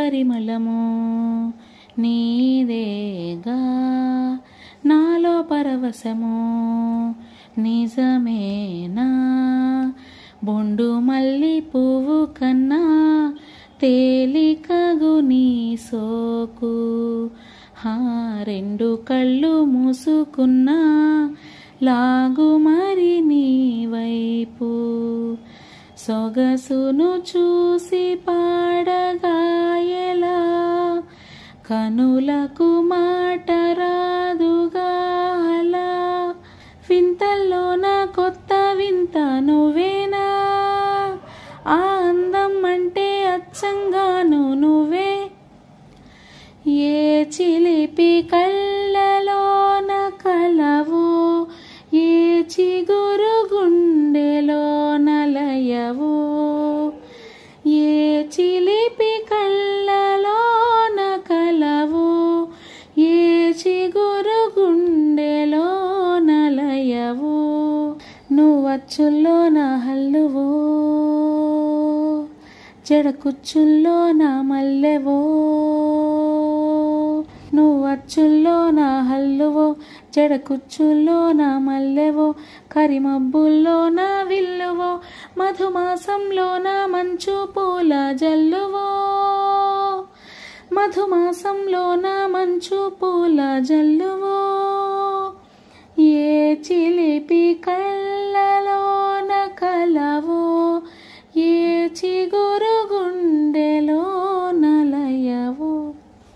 పరిమళము నీదేగా నాలో పరవశము నిజమేనా బొండు మల్లి పువ్వు కన్నా తేలికగు నీ సోకు రెండు కళ్ళు మూసుకున్నా లాగు మరి నీ వైపు సొగసును చూసి పాడగాయలా కనులకు మాట రాదుగా అలా వింతల్లోన కొత్త వింత నువ్వేనా ఆ అందం అంటే అచ్చంగాను నువ్వే ఏ చిలిపి కళ్ళలోన కలవో ఏ చిగురు గుండెలోన లయవో ఏ చిలిపి కళ్ళలోన కలవో ఏ చిగురు గుండెలోన లయవో నువ్వచ్చుల్లో నా హల్లువో జడకుచ్చుల్లో నా మల్లెవో నువ్వచ్చుల్లో నా హల్లువో జడకుచ్చుల్లో నా మల్లెవో కరిమబ్బుల్లో నా విల్లువో మధుమాసంలో నా మంచు పూల జల్లువో మధుమాసంలో నా మంచు పూల జల్లువో